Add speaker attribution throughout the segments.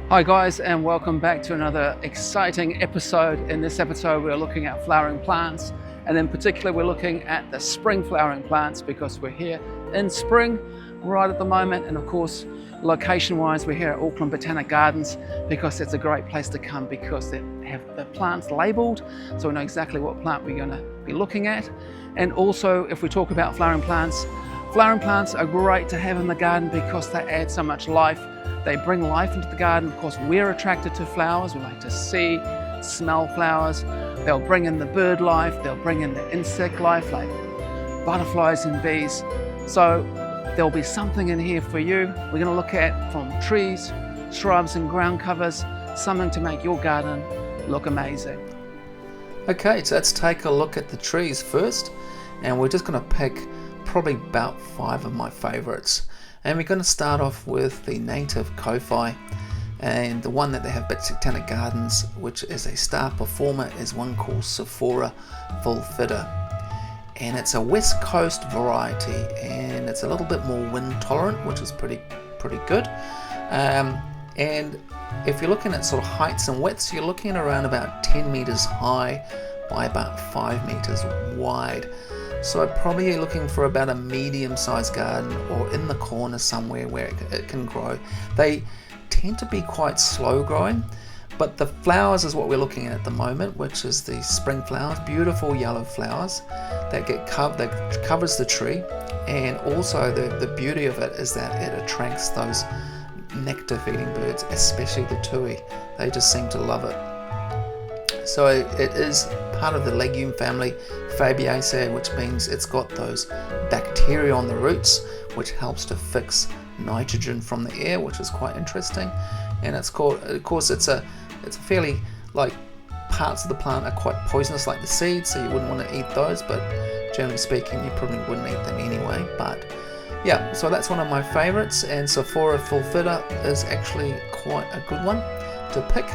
Speaker 1: Hi guys, and welcome back to another exciting episode. In this episode we're looking at flowering plants, and in particular we're looking at the spring flowering plants because we're here in spring right at the moment. And of course, location wise, we're here at Auckland Botanic Gardens because it's a great place to come because they have the plants labelled, so we know exactly what plant we're going to be looking at. And also, if we talk about flowering plants are great to have in the garden because they add so much life. They bring life into the garden. Of course, we're attracted to flowers. We like to see, smell flowers. They'll bring in the bird life. They'll bring in the insect life like butterflies and bees. So there'll be something in here for you. We're going to look at from trees, shrubs and ground covers, something to make your garden look amazing.
Speaker 2: Okay, so let's take a look at the trees first, and we're just going to pick probably about 5 of my favorites. And we're going to start off with the native Ko-Fi, and the one that they have Botanic Gardens, which is a star performer, is one called Sephora Fulfida. And it's a West Coast variety, and it's a little bit more wind tolerant, which is pretty good. And if you're looking at sort of heights and widths, you're looking at around about 10 meters high by about 5 meters wide. So probably you're looking for about a medium-sized garden or in the corner somewhere where it can grow. They tend to be quite slow growing, but the flowers is what we're looking at the moment, which is the spring flowers, beautiful yellow flowers that covers the tree. And also the beauty of it is that it attracts those nectar-feeding birds, especially the tui. They just seem to love it. So it is part of the legume family Fabaceae, which means it's got those bacteria on the roots, which helps to fix nitrogen from the air, which is quite interesting. And it's called, of course, it's a fairly, like, parts of the plant are quite poisonous, like the seeds, so you wouldn't want to eat those, but generally speaking you probably wouldn't eat them anyway. But yeah, so that's one of my favorites, and Sephora Fulfida is actually quite a good one to pick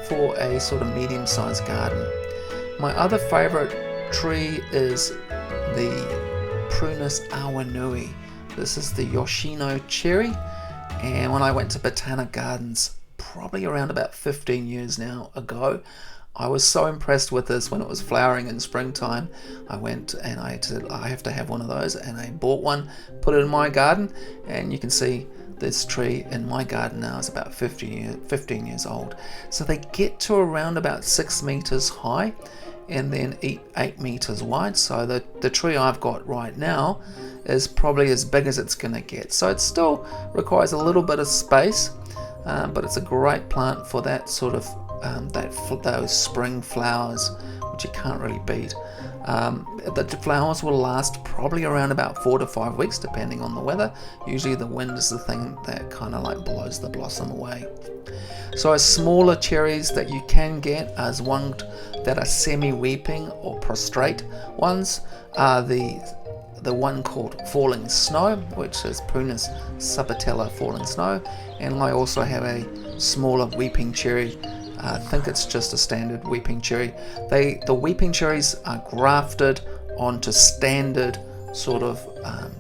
Speaker 2: for a sort of medium-sized garden. My other favorite tree is the Prunus awanui. This is the Yoshino cherry, and when I went to Botanic Gardens probably around about 15 years now ago, I was so impressed with this when it was flowering in springtime. I went and I said I have to have one of those, and I bought one, put it in my garden, and you can see this tree in my garden now is about 15 years old. So they get to around about 6 meters high and then 8 meters wide. So the tree I've got right now is probably as big as it's going to get. So it still requires a little bit of space, but it's a great plant for that sort of those spring flowers, which you can't really beat. The flowers will last probably around about 4 to 5 weeks depending on the weather. Usually the wind is the thing that kind of like blows the blossom away. So smaller cherries that you can get as one that are semi-weeping or prostrate ones are the one called Falling Snow, which is Prunus subitella Falling Snow, and I also have a smaller weeping cherry. I think it's just a standard weeping cherry. The weeping cherries are grafted onto standard sort of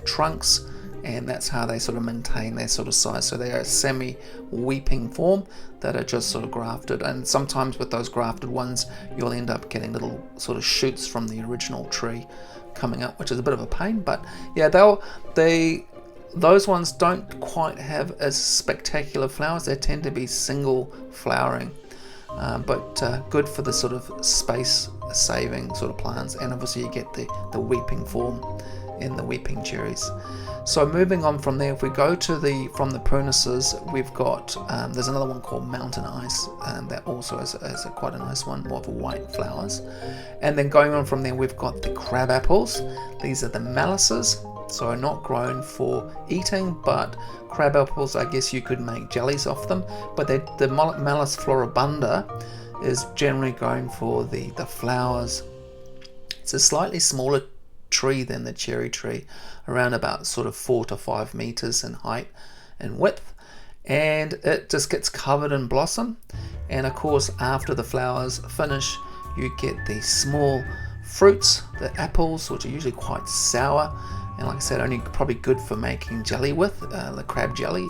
Speaker 2: trunks, and that's how they sort of maintain their sort of size. So they are a semi-weeping form that are just sort of grafted, and sometimes with those grafted ones you'll end up getting little sort of shoots from the original tree coming up, which is a bit of a pain. But yeah, those ones don't quite have as spectacular flowers. They tend to be single flowering. But good for the sort of space saving sort of plants, and obviously you get the weeping form in the weeping cherries. So moving on from there, if we go to from the prunuses, we've got there's another one called Mountain Ice, and that also is quite a nice one, more of white flowers. And then going on from there, we've got the crab apples. These are the malices, so not grown for eating, but crab apples, I guess you could make jellies off them. But the Malus floribunda is generally grown for the flowers. It's a slightly smaller tree than the cherry tree, around about sort of 4 to 5 meters in height and width, and it just gets covered in blossom. And of course, after the flowers finish, you get these small fruits, the apples, which are usually quite sour, and like I said, only probably good for making jelly with, the crab jelly.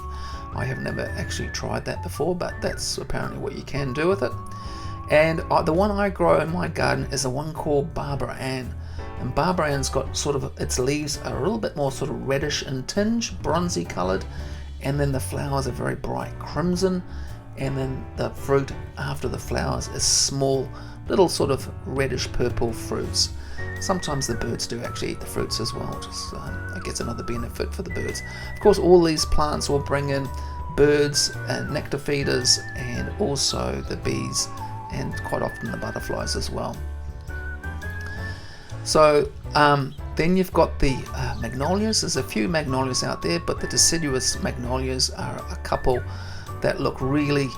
Speaker 2: I have never actually tried that before, but that's apparently what you can do with it. And the one I grow in my garden is a one called Barbara Ann. And Barbara Ann's got sort of, its leaves are a little bit more sort of reddish in tinge, bronzy coloured, and then the flowers are very bright crimson, and then the fruit after the flowers is small, little sort of reddish purple fruits. Sometimes the birds do actually eat the fruits as well, just I guess another benefit for the birds. Of course, all these plants will bring in birds and nectar feeders, and also the bees, and quite often the butterflies as well. So then you've got the magnolias. There's a few magnolias out there, but the deciduous magnolias are a couple that look really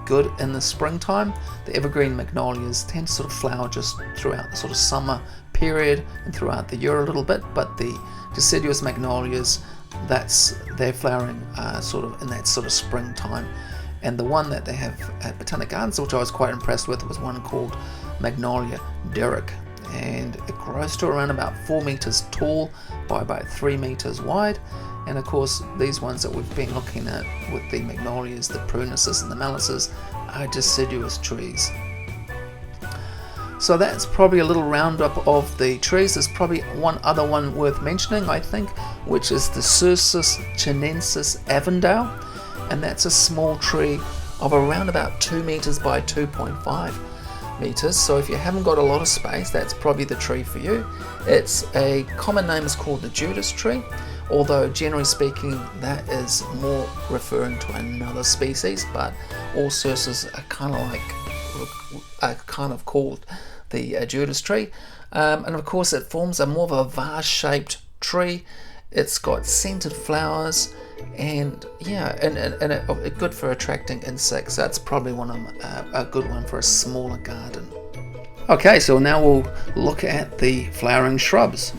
Speaker 2: good in the springtime. The evergreen magnolias tend to sort of flower just throughout the sort of summer period and throughout the year a little bit, but the deciduous magnolias, they're flowering sort of in that sort of springtime. And the one that they have at Botanic Gardens, which I was quite impressed with, was one called Magnolia Derrick, and it grows to around about 4 meters tall by about 3 meters wide. And of course, these ones that we've been looking at with the magnolias, the prunuses and the malices, are deciduous trees. So that's probably a little roundup of the trees. There's probably one other one worth mentioning, I think, which is the Cercis chinensis Avondale, and that's a small tree of around about 2 meters by 2.5 meters. So if you haven't got a lot of space, that's probably the tree for you. It's a common name is called the Judas tree, although generally speaking that is more referring to another species, but all cercis are kind of called the Judas tree. And of course it forms a more of a vase shaped tree. It's got scented flowers, and yeah, and good for attracting insects. That's probably a good one for a smaller garden. Okay, so now we'll look at the flowering shrubs.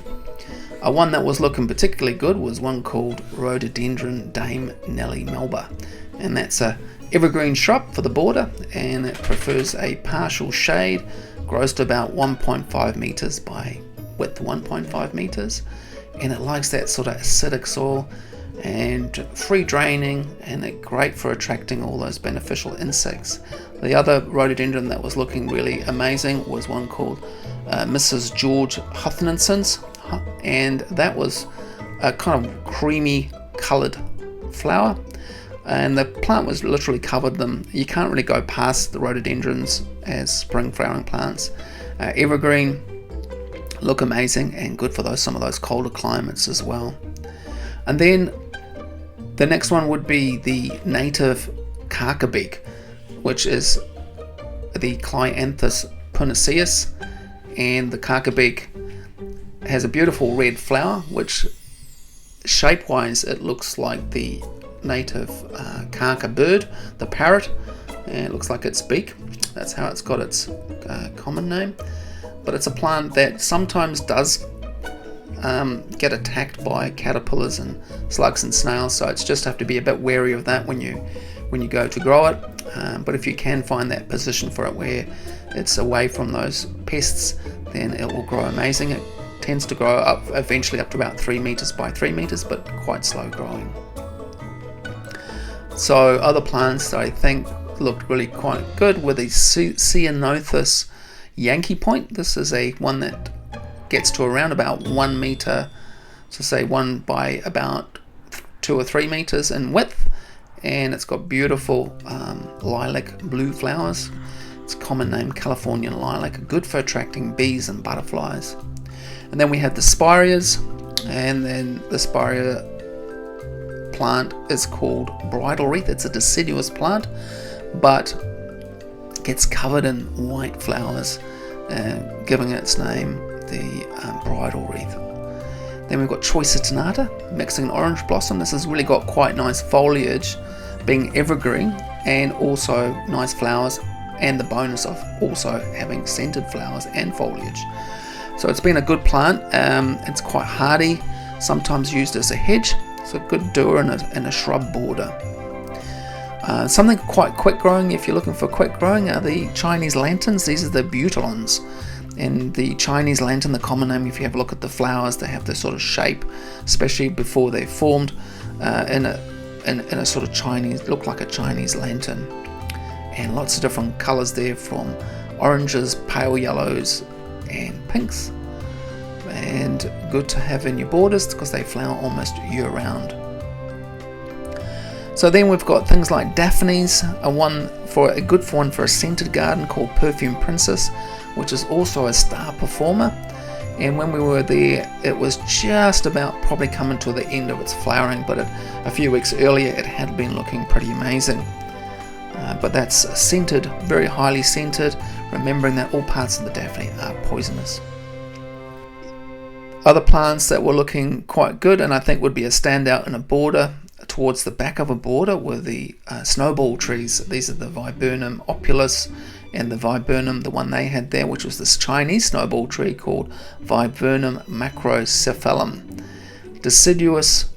Speaker 2: One that was looking particularly good was one called Rhododendron Dame Nellie Melba, and that's a evergreen shrub for the border, and it prefers a partial shade, grows to about 1.5 meters by width 1.5 meters, and it likes that sort of acidic soil and free draining, and it's great for attracting all those beneficial insects. The other rhododendron that was looking really amazing was one called Mrs. George Huthinson's, and that was a kind of creamy coloured flower, and the plant was literally covered them. You can't really go past the rhododendrons as spring flowering plants. Evergreen, look amazing and good for some of those colder climates as well. And then the next one would be the native carcabeak, which is the Clyanthus puniceus, and the carcabeak has a beautiful red flower, which shape-wise it looks like the native carca bird, the parrot, and it looks like its beak. That's how it's got its common name. But it's a plant that sometimes does get attacked by caterpillars and slugs and snails, so it's just have to be a bit wary of that when you go to grow it. But if you can find that position for it where it's away from those pests, then it will grow amazing. It tends to grow up eventually up to about 3 meters by 3 meters, but quite slow growing. So other plants that I think looked really quite good were the Ceanothus Yankee Point. This is a one that gets to around about 1 meter, so say 1 by about 2 or 3 meters in width, and it's got beautiful lilac blue flowers. It's common name Californian lilac, good for attracting bees and butterflies. And then we have the Spiraeas, and then the Spirea plant is called bridal wreath. It's a deciduous plant, but gets covered in white flowers, giving it its name, the bridal wreath. Then we've got Choice Tenata, mixing orange blossom. This has really got quite nice foliage, being evergreen, and also nice flowers, and the bonus of also having scented flowers and foliage. So it's been a good plant. It's quite hardy, sometimes used as a hedge. It's a good doer in a shrub border. Something quite quick growing, if you're looking for quick growing, are the Chinese lanterns. These are the butylons. And the Chinese lantern, the common name, if you have a look at the flowers, they have this sort of shape, especially before they're formed, in a in a sort of Chinese, look like a Chinese lantern, and lots of different colors there, from oranges, pale yellows and pinks, and good to have in your borders because they flower almost year round. So then we've got things like Daphnes, a good one for a scented garden called Perfume Princess, which is also a star performer. And when we were there, it was just about probably coming to the end of its flowering, but a few weeks earlier it had been looking pretty amazing. But that's scented, very highly scented, remembering that all parts of the Daphne are poisonous. Other plants that were looking quite good, and I think would be a standout in a border, towards the back of a border, were the snowball trees. These are the Viburnum opulus and the Viburnum, the one they had there, which was this Chinese snowball tree called Viburnum macrocephalum. Deciduous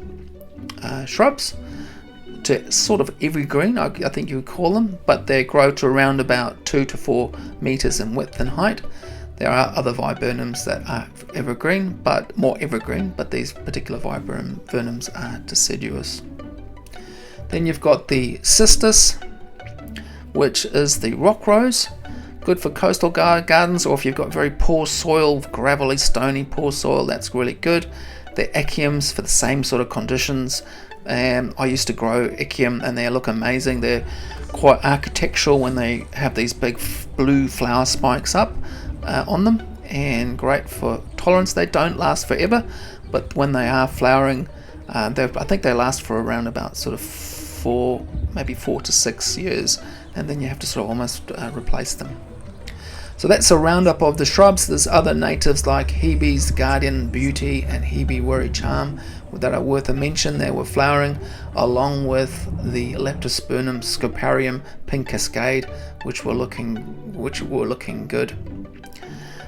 Speaker 2: shrubs, to sort of evergreen, I think you would call them, but they grow to around about 2 to 4 meters in width and height. There are other viburnums that are evergreen, but more evergreen, but these particular viburnums are deciduous. Then you've got the cistus, which is the rock rose, good for coastal gardens, or if you've got very poor soil, gravelly, stony, poor soil, that's really good. The echiums for the same sort of conditions. I used to grow echium and they look amazing. They're quite architectural when they have these big blue flower spikes up on them, and great for tolerance. They don't last forever, but when they are flowering, I think they last for around about sort of maybe 4 to 6 years, and then you have to sort of almost replace them. So that's a roundup of the shrubs. There's other natives like Hebe's Guardian Beauty and Hebe Worry Charm that are worth a mention. They were flowering along with the Leptospermum Scoparium Pink Cascade, which were looking good.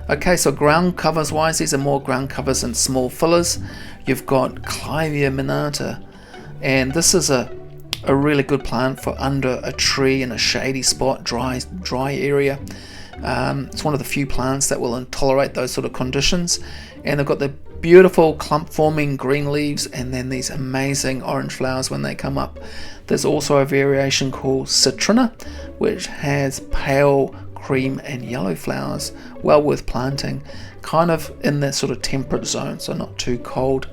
Speaker 2: Okay, so ground covers wise, these are more ground covers and small fillers. You've got Clivia minata, and this is a really good plant for under a tree in a shady spot, dry area. It's one of the few plants that will tolerate those sort of conditions, and they've got the beautiful clump forming green leaves and then these amazing orange flowers when they come up. There's also a variation called Citrina, which has pale cream and yellow flowers, well worth planting, kind of in that sort of temperate zone, so not too cold.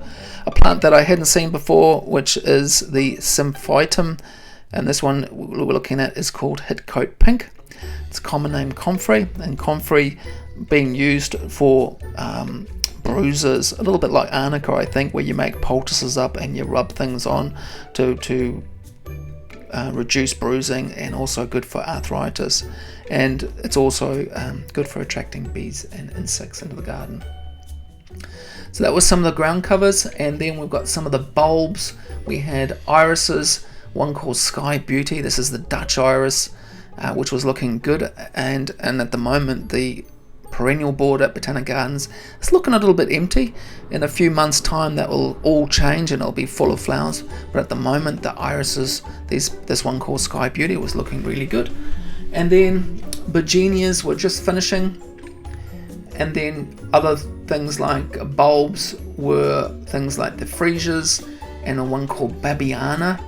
Speaker 2: A plant that I hadn't seen before, which is the Symphytum, and this one we're looking at is called Hitcoat Pink. It's common name comfrey, and comfrey being used for bruises, a little bit like arnica, I think, where you make poultices up and you rub things on to reduce bruising, and also good for arthritis, and it's also good for attracting bees and insects into the garden. So that was some of the ground covers, and then we've got some of the bulbs. We had irises, one called Sky Beauty. This is the Dutch iris, which was looking good, and at the moment the perennial board at Botanic Gardens is looking a little bit empty. In a few months time that will all change and it'll be full of flowers, but at the moment the irises, this one called Sky Beauty, was looking really good. And then begonias were just finishing, and then other things like bulbs were things like the freesias and a one called Babiana,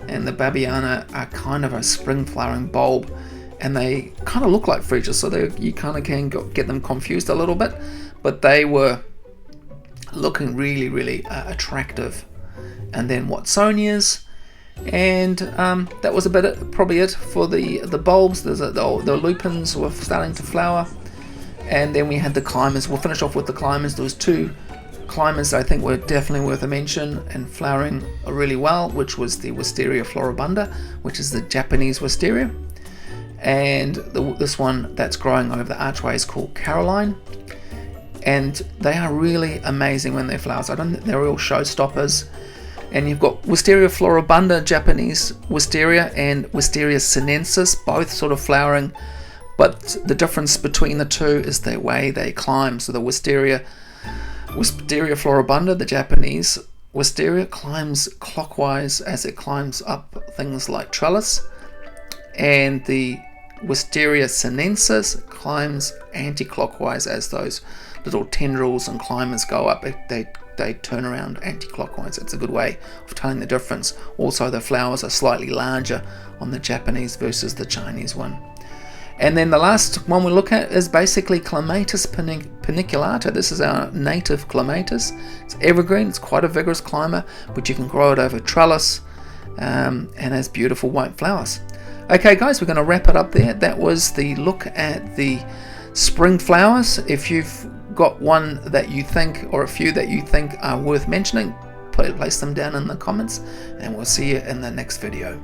Speaker 2: and the Babiana are kind of a spring flowering bulb, and they kind of look like freesias, so you kind of can get them confused a little bit, but they were looking really attractive. And then Watsonias, and that was probably it for the bulbs. The lupins were starting to flower, and then we had the climbers. We'll finish off with the climbers. There was 2 climbers I think were definitely worth a mention and flowering really well, which was the Wisteria floribunda, which is the Japanese wisteria, and this one that's growing over the archway is called Caroline, and they are really amazing when they flower. So I don't think they're real showstoppers. And you've got Wisteria floribunda, Japanese wisteria, and Wisteria sinensis, both sort of flowering, but the difference between the two is the way they climb. So the Wisteria floribunda, the Japanese wisteria, climbs clockwise as it climbs up things like trellis, and the Wisteria sinensis climbs anti-clockwise as those little tendrils and climbers go up. They they turn around anti-clockwise. It's a good way of telling the difference. Also, the flowers are slightly larger on the Japanese versus the Chinese one. And then the last one we look at is basically Clematis paniculata. This is our native clematis. It's evergreen, it's quite a vigorous climber, but you can grow it over trellis, and has beautiful white flowers. Okay guys, we're going to wrap it up there. That was the look at the spring flowers. If you've got one that you think, or a few that you think are worth mentioning, place them down in the comments, and we'll see you in the next video.